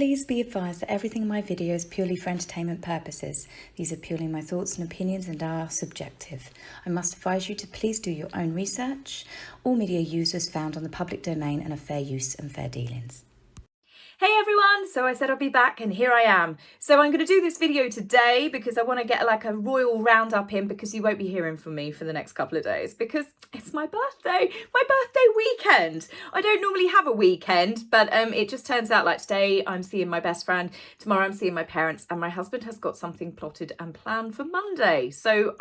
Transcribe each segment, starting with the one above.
Please be advised that everything in my video is purely for entertainment purposes. These are purely my thoughts and opinions and are subjective. I must advise you to please do your own research. All media users found on the public domain and are fair use and fair dealings. Hey everyone, so I said I'd be back and here I am. So I'm going to do this video today because I want to get like a royal roundup in, because you won't be hearing from me for the next couple of days because it's my birthday weekend. I don't normally have a weekend, but it just turns out like today I'm seeing my best friend, tomorrow I'm seeing my parents, and my husband has got something plotted and planned for Monday. So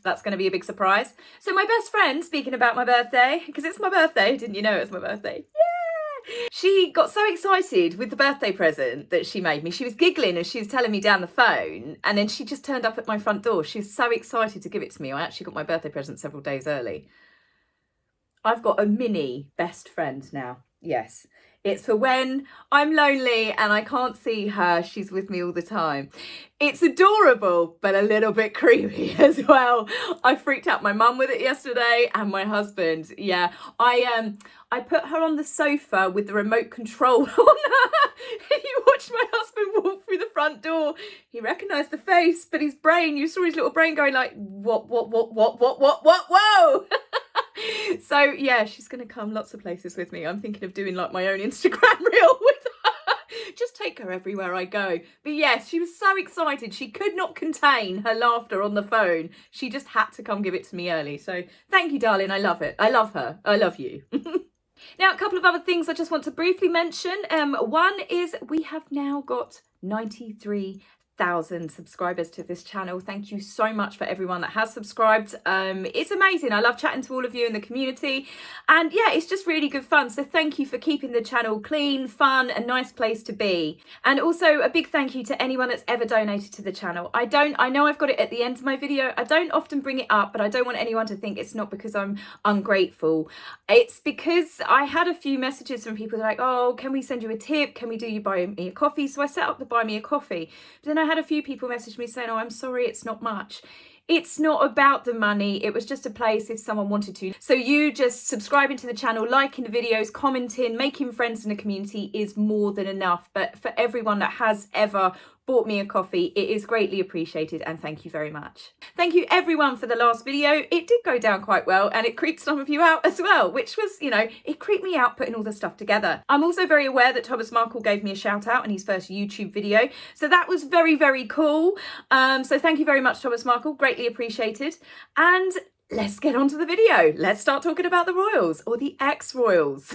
that's going to be a big surprise. So my best friend, speaking about my birthday, because it's my birthday, didn't you know it was my birthday? She got so excited with the birthday present that she made me. She was giggling as she was telling me down the phone, and then she just turned up at my front door. She was so excited to give it to me. I actually got my birthday present several days early. I've got a mini best friend now. Yes. It's for when I'm lonely and I can't see her. She's with me all the time. It's adorable, but a little bit creepy as well. I freaked out my mum with it yesterday and my husband. Yeah, I put her on the sofa with the remote control on her. You watched my husband walk through the front door. He recognised the face, but his brain, you saw his little brain going like, what, whoa. So yeah, she's going to come lots of places with me. I'm thinking of doing like my own Instagram reel with her. Just take her everywhere I go. But yes, she was so excited. She could not contain her laughter on the phone. She just had to come give it to me early. So thank you, darling. I love it. I love her. I love you. Now, a couple of other things I just want to briefly mention. One is we have now got 93,000 subscribers to this channel. Thank you so much for everyone that has subscribed. It's amazing. I love chatting to all of you in the community, and yeah, it's just really good fun. So thank you for keeping the channel clean, fun, a nice place to be. And also a big thank you to anyone that's ever donated to the channel. I know I've got it at the end of my video. I don't often bring it up, but I don't want anyone to think it's not because I'm ungrateful. It's because I had a few messages from people like, oh, can we send you a tip? Can we do you buy me a coffee? So I set up the buy me a coffee. But then I had a few people message me saying, oh, I'm sorry, it's not much. It's not about the money. It was just a place if someone wanted to. So you just subscribing to the channel, liking the videos, commenting, making friends in the community is more than enough. But for everyone that has ever bought me a coffee, it is greatly appreciated, and thank you very much. Thank you everyone for the last video. It did go down quite well, and it creeped some of you out as well, which was, you know, it creeped me out putting all the stuff together. I'm also very aware that Thomas Markle gave me a shout out in his first YouTube video, so that was very, very cool. So thank you very much, Thomas Markle, greatly appreciated. And let's get on to the video. Let's start talking about the royals, or the ex-royals.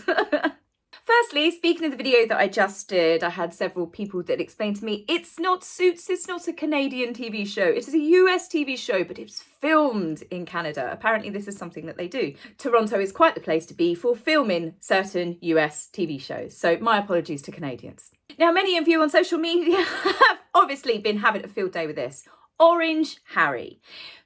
Firstly, speaking of the video that I just did, I had several people that explained to me, it's not Suits, it's not a Canadian TV show. It is a US TV show, but it's filmed in Canada. Apparently this is something that they do. Toronto is quite the place to be for filming certain US TV shows. So my apologies to Canadians. Now, many of you on social media have obviously been having a field day with this. Orange Harry.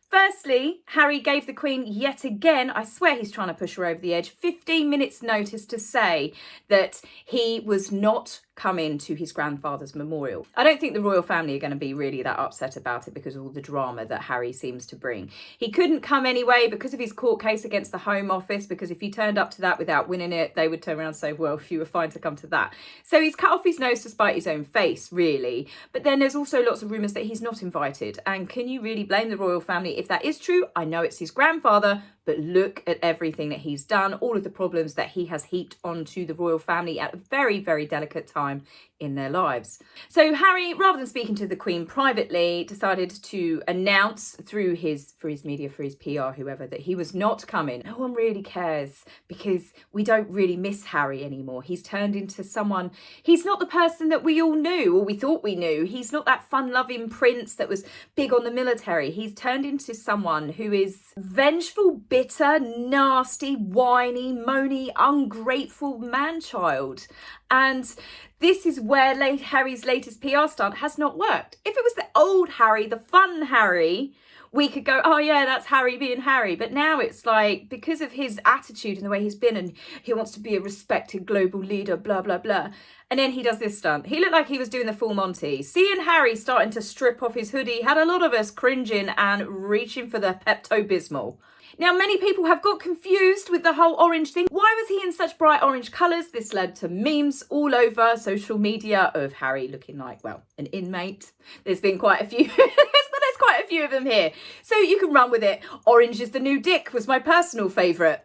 Firstly, Harry gave the Queen yet again, I swear he's trying to push her over the edge, 15 minutes notice to say that he was not coming to his grandfather's memorial. I don't think the royal family are going to be really that upset about it because of all the drama that Harry seems to bring. He couldn't come anyway because of his court case against the Home Office, because if he turned up to that without winning it, they would turn around and say, well, if you were fine to come to that. So he's cut off his nose to spite his own face, really. But then there's also lots of rumours that he's not invited. And can you really blame the royal family if that is true? I know it's his grandfather, but look at everything that he's done, all of the problems that he has heaped onto the royal family at a very, very delicate time in their lives. So Harry, rather than speaking to the Queen privately, decided to announce through his media, for his PR, whoever, that he was not coming. No one really cares because we don't really miss Harry anymore. He's turned into someone, he's not the person that we all knew or we thought we knew. He's not that fun-loving prince that was big on the military. He's turned into someone who is vengeful, bitter, nasty, whiny, moany, ungrateful man-child. And this is where Harry's latest PR stunt has not worked. If it was the old Harry, the fun Harry, we could go, oh yeah, that's Harry being Harry. But now it's like, because of his attitude and the way he's been, and he wants to be a respected global leader, blah, blah, blah. And then he does this stunt. He looked like he was doing the full Monty. Seeing Harry starting to strip off his hoodie had a lot of us cringing and reaching for the Pepto-Bismol. Now, many people have got confused with the whole orange thing. Why was he in such bright orange colours? This led to memes all over social media of Harry looking like, well, an inmate. There's been quite a few, but there's quite a few of them here. So you can run with it. Orange is the new Dick was my personal favourite.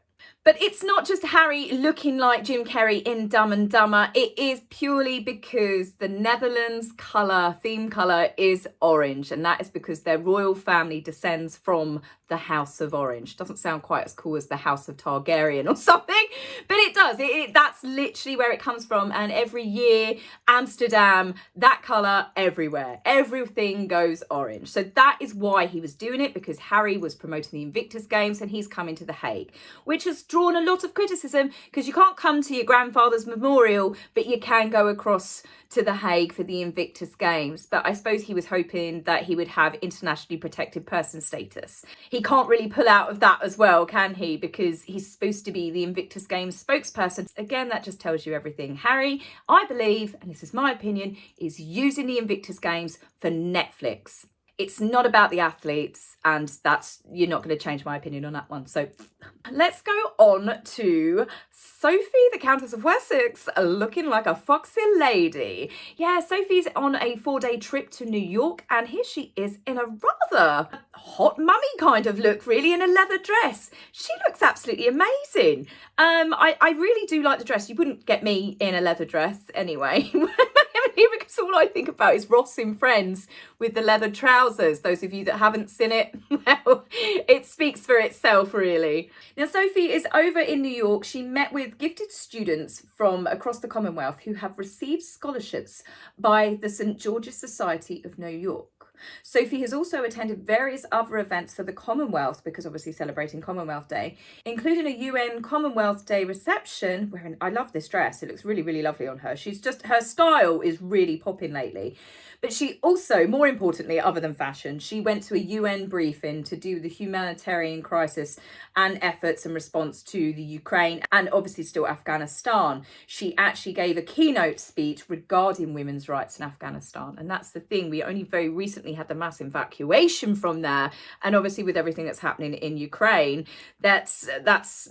But it's not just Harry looking like Jim Carrey in Dumb and Dumber. It is purely because the Netherlands theme colour is orange. And that is because their royal family descends from the House of Orange. Doesn't sound quite as cool as the House of Targaryen or something, but it does. That's literally where it comes from. And every year, Amsterdam, that colour everywhere. Everything goes orange. So that is why he was doing it, because Harry was promoting the Invictus Games and he's coming to The Hague, which has drawn a lot of criticism because you can't come to your grandfather's memorial, but you can go across to The Hague for the Invictus Games. But I suppose he was hoping that he would have internationally protected person status. He can't really pull out of that as well, can he? Because he's supposed to be the Invictus Games spokesperson. Again, that just tells you everything. Harry, I believe, and this is my opinion, is using the Invictus Games for Netflix. It's not about the athletes, and you're not going to change my opinion on that one. So let's go on to Sophie, the Countess of Wessex, looking like a foxy lady. Yeah, Sophie's on a 4-day trip to New York, and here she is in a rather hot mummy kind of look, really, in a leather dress. She looks absolutely amazing. I really do like the dress. You wouldn't get me in a leather dress anyway. Because all I think about is Ross in Friends with the leather trousers. Those of you that haven't seen it, well, it speaks for itself, really. Now, Sophie is over in New York. She met with gifted students from across the Commonwealth who have received scholarships by the St. George's Society of New York. Sophie has also attended various other events for the Commonwealth, because obviously celebrating Commonwealth Day, including a UN Commonwealth Day reception, where I love this dress. It looks really, really lovely on her. Her style is really popping lately. But she also, more importantly, other than fashion, she went to a UN briefing to do the humanitarian crisis and efforts in response to the Ukraine and obviously still Afghanistan. She actually gave a keynote speech regarding women's rights in Afghanistan. And that's the thing. We only very recently had the mass evacuation from there. And obviously with everything that's happening in Ukraine, that's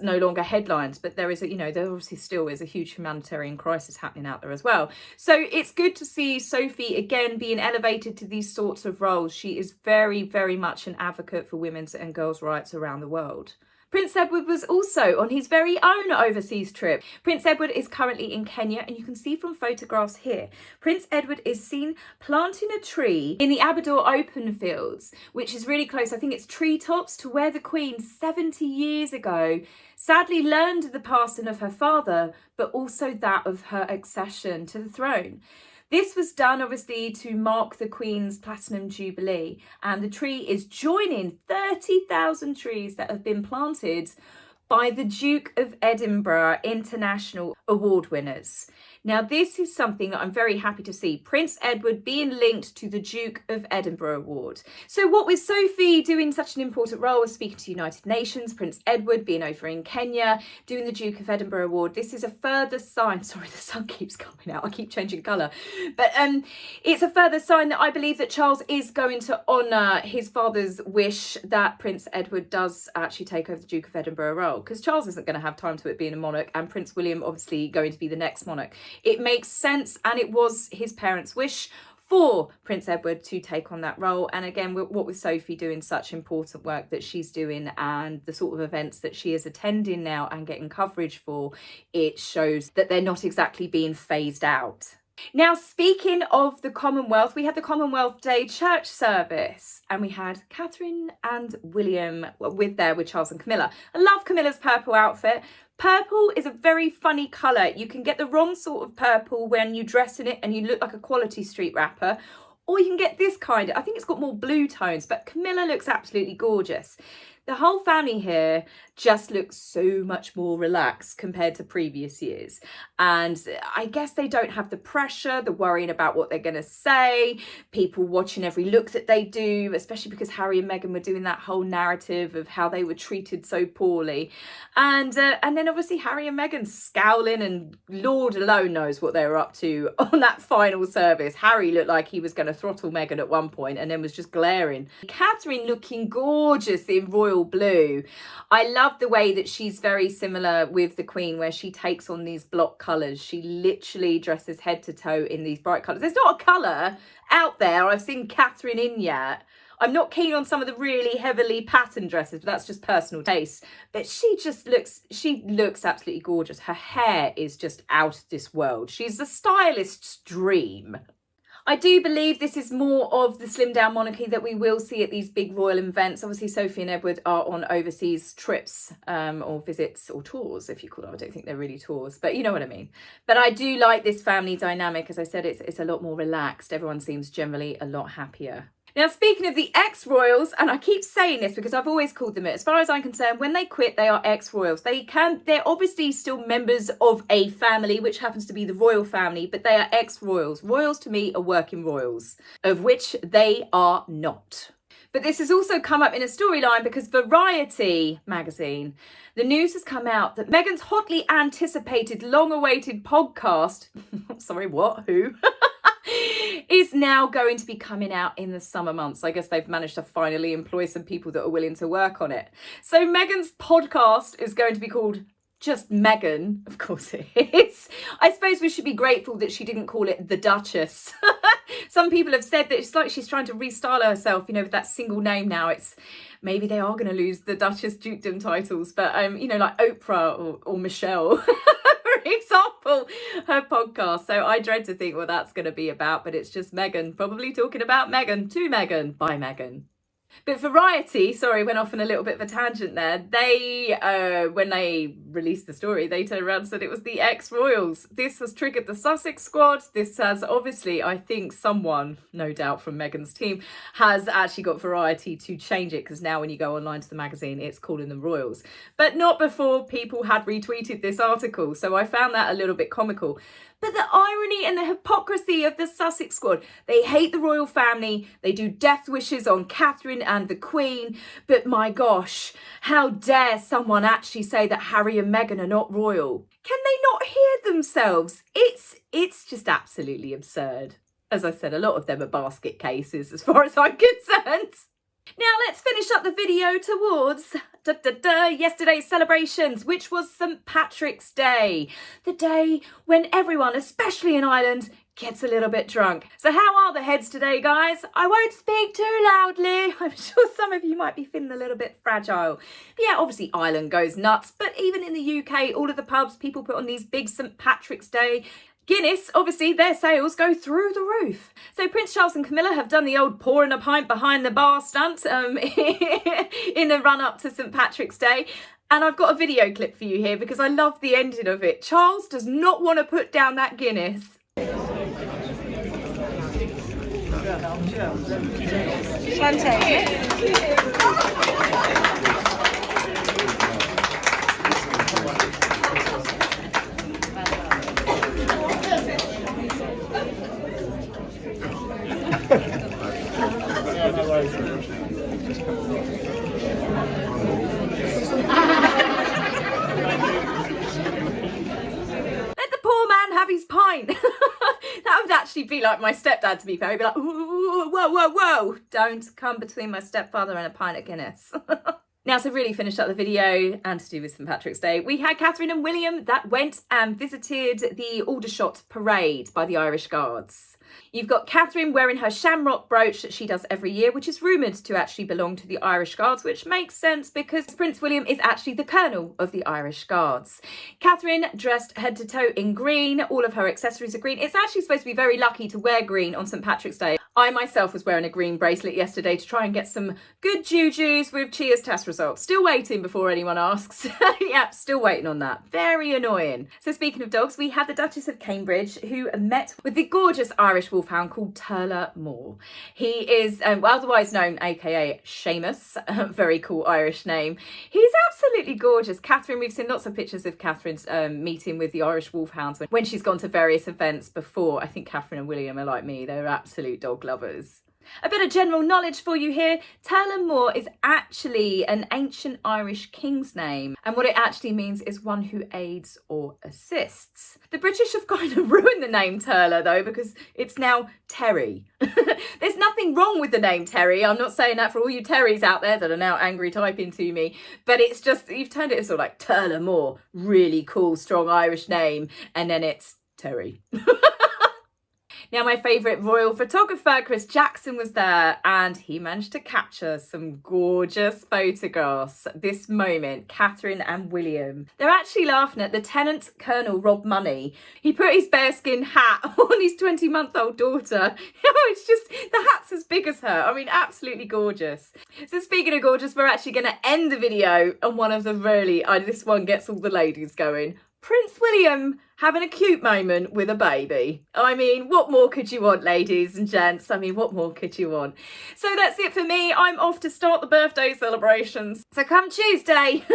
no longer headlines. But there obviously still is a huge humanitarian crisis happening out there as well. So it's good to see Sophie again being elevated to these sorts of roles. She is very, very much an advocate for women's and girls' rights around the world. Prince Edward was also on his very own overseas trip. Prince Edward is currently in Kenya, and you can see from photographs here, Prince Edward is seen planting a tree in the Aberdour open fields, which is really close. I think it's treetops to where the Queen 70 years ago sadly learned of the passing of her father, but also that of her accession to the throne. This was done obviously to mark the Queen's Platinum Jubilee, and the tree is joining 30,000 trees that have been planted by the Duke of Edinburgh International Award winners. Now, this is something that I'm very happy to see, Prince Edward being linked to the Duke of Edinburgh Award. So what with Sophie doing such an important role as speaking to United Nations, Prince Edward being over in Kenya, doing the Duke of Edinburgh Award, this is a further sign, sorry, the sun keeps coming out, I keep changing colour, but it's a further sign that I believe that Charles is going to honour his father's wish that Prince Edward does actually take over the Duke of Edinburgh role, because Charles isn't going to have time to it being a monarch, and Prince William obviously going to be the next monarch. It makes sense, and it was his parents' wish for Prince Edward to take on that role. And again, what with Sophie doing such important work that she's doing and the sort of events that she is attending now and getting coverage for, it shows that they're not exactly being phased out. Now, speaking of the Commonwealth, we had the Commonwealth Day church service, and we had Catherine and William with Charles and Camilla. I love Camilla's purple outfit. Purple is a very funny colour. You can get the wrong sort of purple when you dress in it and you look like a Quality Street rapper, or you can get this kind. I think it's got more blue tones, but Camilla looks absolutely gorgeous. The whole family here just looks so much more relaxed compared to previous years. And I guess they don't have the pressure, the worrying about what they're going to say, people watching every look that they do, especially because Harry and Meghan were doing that whole narrative of how they were treated so poorly. And then obviously Harry and Meghan scowling, and Lord alone knows what they were up to on that final service. Harry looked like he was going to throttle Meghan at one point and then was just glaring. Catherine looking gorgeous in royal blue. I love the way that she's very similar with the Queen, where she takes on these block colours. She literally dresses head to toe in these bright colours. There's not a colour out there I've seen Catherine in yet. I'm not keen on some of the really heavily patterned dresses, but that's just personal taste. But she looks absolutely gorgeous. Her hair is just out of this world. She's a stylist's dream. I do believe this is more of the slimmed down monarchy that we will see at these big royal events. Obviously, Sophie and Edward are on overseas trips or visits or tours, if you call them. I don't think they're really tours, but you know what I mean. But I do like this family dynamic. As I said, it's a lot more relaxed. Everyone seems generally a lot happier. Now, speaking of the ex-royals, and I keep saying this because I've always called them it, as far as I'm concerned, when they quit, they are ex-royals. They're obviously still members of a family, which happens to be the royal family, but they are ex-royals. Royals to me are working royals, of which they are not. But this has also come up in a storyline because Variety magazine, the news has come out that Meghan's hotly anticipated, long-awaited podcast, sorry, what? Who? is now going to be coming out in the summer months. I guess they've managed to finally employ some people that are willing to work on it. So Meghan's podcast is going to be called Just Meghan. Of course it is. I suppose we should be grateful that she didn't call it The Duchess. Some people have said that it's like she's trying to restyle herself, you know, with that single name now. Maybe they are going to lose the Duchess dukedom titles, but you know, like Oprah or Michelle. Example, her podcast. So I dread to think what that's going to be about, but it's just Meghan, probably talking about Meghan, to Meghan, by Meghan. But Variety, sorry, went off on a little bit of a tangent there. They, when they released the story, they turned around and said it was the ex-royals. This has triggered the Sussex squad. This has obviously, I think someone, no doubt from Meghan's team, has actually got Variety to change it, because now when you go online to the magazine, it's calling them royals. But not before people had retweeted this article. So I found that a little bit comical. But the irony and the hypocrisy of the Sussex squad. They hate the royal family. They do death wishes on Catherine and the Queen. But my gosh, how dare someone actually say that Harry and Meghan are not royal? Can they not hear themselves? It's just absolutely absurd. As I said, a lot of them are basket cases as far as I'm concerned. Now let's finish up the video towards yesterday's celebrations, which was St. Patrick's Day. The day when everyone, especially in Ireland, gets a little bit drunk. So how are the heads today, guys? I won't speak too loudly. I'm sure some of you might be feeling a little bit fragile. But yeah, obviously Ireland goes nuts, but even in the UK, all of the pubs, people put on these big St. Patrick's Day. Guinness, obviously, their sales go through the roof. So Prince Charles and Camilla have done the old pouring a pint behind the bar stunt in the run-up to St. Patrick's Day. And I've got a video clip for you here because I love the ending of it. Charles does not want to put down that Guinness. Have his pint. That would actually be like my stepdad, to be fair. He'd be like, whoa, whoa, whoa, don't come between my stepfather and a pint of Guinness. Now, to really finish up the video and to do with St. Patrick's Day, we had Catherine and William that went and visited the Aldershot Parade by the Irish Guards. You've got Catherine wearing her shamrock brooch that she does every year, which is rumoured to actually belong to the Irish Guards, which makes sense because Prince William is actually the Colonel of the Irish Guards. Catherine dressed head to toe in green. All of her accessories are green. It's actually supposed to be very lucky to wear green on St. Patrick's Day. I myself was wearing a green bracelet yesterday to try and get some good jujus with Chia's test results. Still waiting before anyone asks. Yep, still waiting on that. Very annoying. So speaking of dogs, we had the Duchess of Cambridge who met with the gorgeous Irish wolfhound called Turlough Moore. He is otherwise known, aka Seamus, very cool Irish name. He's absolutely gorgeous. Catherine, we've seen lots of pictures of Catherine's meeting with the Irish wolfhounds when she's gone to various events before. I think Catherine and William are like me. They're absolute dog lovers. A bit of general knowledge for you here. Turlough Moore is actually an ancient Irish king's name, and what it actually means is one who aids or assists. The British have kind of ruined the name Turlough though, because it's now Terry. There's nothing wrong with the name Terry. I'm not saying that for all you Terrys out there that are now angry typing to me, but it's just, you've turned it into sort of like Turlough Moore, really cool, strong Irish name, and then it's Terry. Now, my favourite royal photographer, Chris Jackson, was there, and he managed to capture some gorgeous photographs. This moment, Catherine and William. They're actually laughing at Lieutenant Colonel Rob Money. He put his bearskin hat on his 20-month-old daughter. It's just, the hat's as big as her. I mean, absolutely gorgeous. So speaking of gorgeous, we're actually going to end the video on one of the really, this one gets all the ladies going. Prince William having a cute moment with a baby. I mean, what more could you want, ladies and gents? I mean, what more could you want? So that's it for me. I'm off to start the birthday celebrations. So come Tuesday,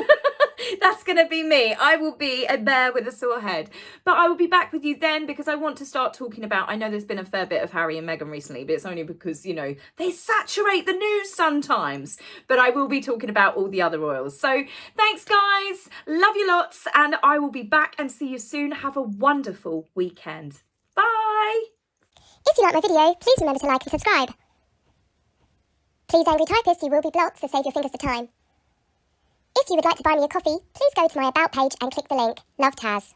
that's going to be me. I will be a bear with a sore head. But I will be back with you then because I want to start talking about, I know there's been a fair bit of Harry and Meghan recently, but it's only because, you know, they saturate the news sometimes. But I will be talking about all the other royals. So thanks, guys. Love you lots. And I will be back and see you soon. Have a wonderful weekend. Bye. If you like my video, please remember to like and subscribe. Please, angry typist, you will be blocked, so save your fingers the time. If you would like to buy me a coffee, please go to my About page and click the link. Love, Taz.